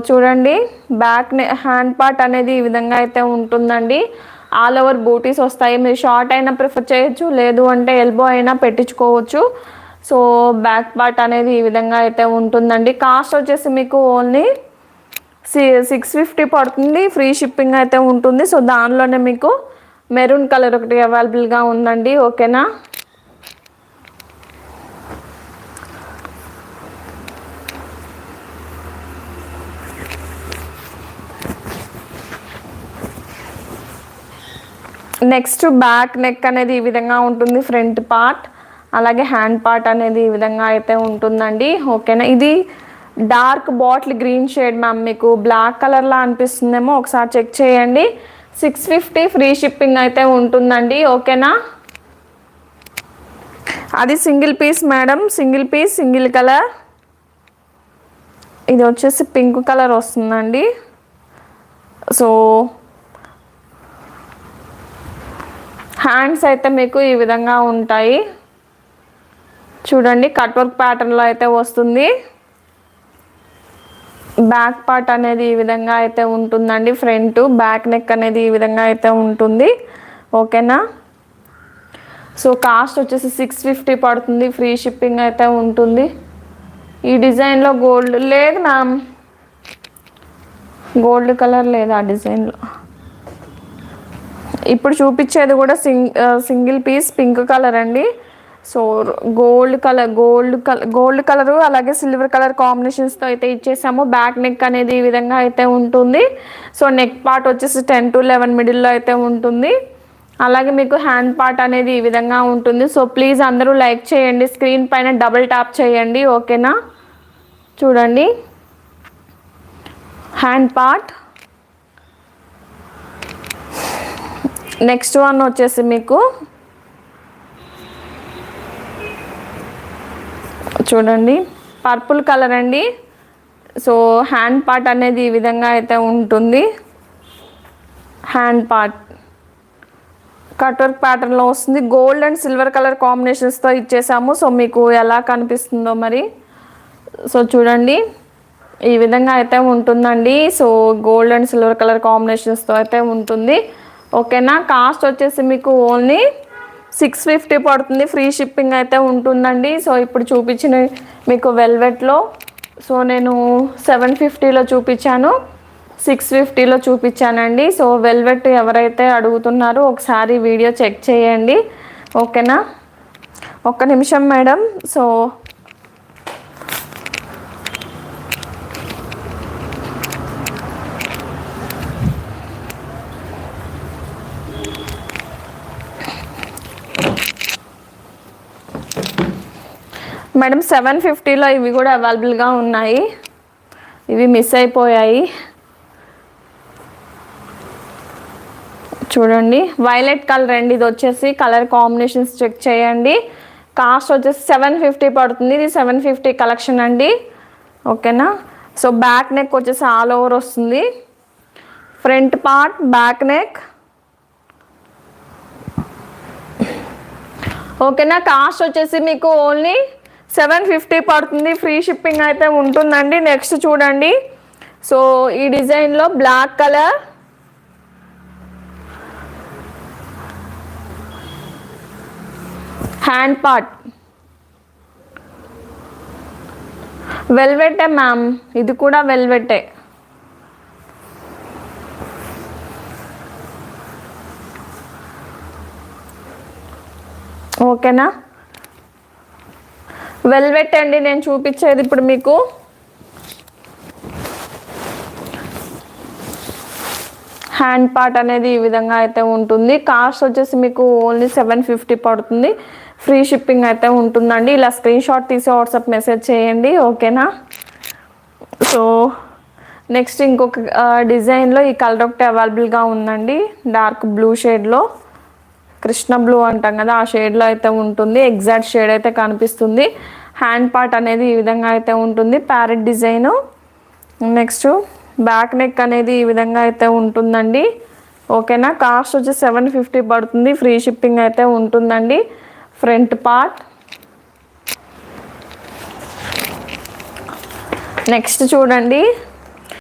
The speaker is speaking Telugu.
చూడండి బ్యాక్ హ్యాండ్ పార్ట్ అనేది ఈ విధంగా అయితే ఉంటుందండి. ఆల్ ఓవర్ బూటీస్ వస్తాయి. మీరు షార్ట్ అయినా ప్రిఫర్ చేయొచ్చు, లేదు అంటే ఎల్బో అయినా పెట్టించుకోవచ్చు. సో బ్యాక్ పార్ట్ అనేది ఈ విధంగా అయితే ఉంటుందండి. కాస్ట్ వచ్చేసి మీకు ఓన్లీ 650 పడుతుంది. ఫ్రీ షిప్పింగ్ అయితే ఉంటుంది. సో దానిలోనే మీకు మెరూన్ కలర్ ఒకటి అవైలబుల్గా ఉందండి. ఓకేనా. నెక్స్ట్ బ్యాక్ నెక్ అనేది ఈ విధంగా ఉంటుంది. ఫ్రంట్ పార్ట్ అలాగే హ్యాండ్ పార్ట్ అనేది ఈ విధంగా అయితే ఉంటుందండి. ఓకేనా. ఇది dark bottle green shade ma'am. మీకు బ్లాక్ కలర్లా అనిపిస్తుందేమో, ఒకసారి చెక్ చేయండి. 650 ఫ్రీ షిప్పింగ్ అయితే ఉంటుందండి. ఓకేనా. అది single piece madam, single piece single colour. ఇది వచ్చేసి పింక్ కలర్ వస్తుందండి. సో హ్యాండ్స్ అయితే మీకు ఈ విధంగా ఉంటాయి. చూడండి కట్ వర్క్ ప్యాటర్న్లో అయితే వస్తుంది. బ్యాక్ పార్ట్ అనేది ఈ విధంగా అయితే ఉంటుందండి. ఫ్రంట్ బ్యాక్ నెక్ అనేది ఈ విధంగా అయితే ఉంటుంది. ఓకేనా. సో కాస్ట్ వచ్చేసి 650 పడుతుంది. ఫ్రీ షిప్పింగ్ అయితే ఉంటుంది. ఈ డిజైన్లో గోల్డ్ లేదు మ్యామ్, గోల్డ్ కలర్ లేదు ఆ డిజైన్లో. ఇప్పుడు చూపించేది కూడా సింగిల్ పీస్ పింక్ కలర్ అండి. సో గోల్డ్ కలరు అలాగే సిల్వర్ కలర్ కాంబినేషన్స్తో అయితే ఇచ్చేసాము. బ్యాక్ నెక్ అనేది ఈ విధంగా అయితే ఉంటుంది. సో నెక్ పార్ట్ వచ్చేసి 10 to 11 మిడిల్లో అయితే ఉంటుంది. అలాగే మీకు హ్యాండ్ పార్ట్ అనేది ఈ విధంగా ఉంటుంది. సో ప్లీజ్ అందరూ లైక్ చేయండి, స్క్రీన్ పైన డబుల్ ట్యాప్ చేయండి. ఓకేనా. చూడండి హ్యాండ్ పార్ట్. నెక్స్ట్ వన్ వచ్చేసి మీకు చూడండి పర్పుల్ కలర్ అండి. సో హ్యాండ్ పార్ట్ అనేది ఈ విధంగా అయితే ఉంటుంది. హ్యాండ్ పార్ట్ కట్ వర్క్ ప్యాటర్న్లో వస్తుంది. గోల్డ్ అండ్ సిల్వర్ కలర్ కాంబినేషన్స్తో ఇచ్చేసాము. సో మీకు ఎలా కనిపిస్తుందో మరి. సో చూడండి ఈ విధంగా అయితే ఉంటుందండి. So gold and silver colour కాంబినేషన్స్తో అయితే ఉంటుంది. ఓకేనా. కాస్ట్ వచ్చేసి మీకు ఓన్లీ 650 పడుతుంది. ఫ్రీ షిప్పింగ్ అయితే ఉంటుందండి. సో ఇప్పుడు చూపించిన మీకు వెల్వెట్లో, సో నేను 750లో చూపించాను, 650లో చూపించానండి. సో వెల్వెట్ ఎవరైతే అడుగుతున్నారో ఒకసారి వీడియో చెక్ చేయండి. ఓకేనా. ఒక్క నిమిషం మేడం. సో మేడం 750లో ఇవి కూడా అవైలబుల్గా ఉన్నాయి. ఇవి మిస్ అయిపోయాయి. చూడండి వైలెట్ కలర్ అండి. ఇది వచ్చేసి కలర్ కాంబినేషన్స్ చెక్ చేయండి. కాస్ట్ వచ్చేసి 750 పడుతుంది. ఇది 750 కలెక్షన్ అండి. ఓకేనా. సో బ్యాక్ నెక్ వచ్చేసి ఆల్ ఓవర్ వస్తుంది. Front part back neck. ఓకేనా. కాస్ట్ వచ్చేసి మీకు ఓన్లీ 750 పడుతుంది. ఫ్రీ షిప్పింగ్ అయితే ఉంటుందండి. నెక్స్ట్ చూడండి. సో ఈ డిజైన్లో బ్లాక్ కలర్, హ్యాండ్ పార్ట్ వెల్వెటే మ్యామ్. ఇది కూడా వెల్వెటే. ఓకేనా. వెల్వెట్ అండి నేను చూపించేది ఇప్పుడు మీకు. హ్యాండ్ పార్ట్ అనేది ఈ విధంగా అయితే ఉంటుంది. కాస్ట్ వచ్చేసి మీకు ఓన్లీ 750 పడుతుంది. ఫ్రీ షిప్పింగ్ అయితే ఉంటుందండి. ఇలా స్క్రీన్ షాట్ తీసి వాట్సాప్ మెసేజ్ చేయండి. ఓకేనా. సో నెక్స్ట్ ఇంకొక డిజైన్లో ఈ కలర్ ఒకటి అవైలబుల్గా ఉందండి. డార్క్ బ్లూ షేడ్లో, కృష్ణ బ్లూ అంటాం కదా ఆ షేడ్లో అయితే ఉంటుంది. ఎగ్జాక్ట్ షేడ్ అయితే కనిపిస్తుంది. హ్యాండ్ పార్ట్ అనేది ఈ విధంగా అయితే ఉంటుంది. Parrot design. Next back neck అనేది ఈ విధంగా అయితే ఉంటుందండి. ఓకేనా. కాస్ట్ వచ్చి 750 పడుతుంది. ఫ్రీ షిప్పింగ్ అయితే ఉంటుందండి. Front part. నెక్స్ట్ చూడండి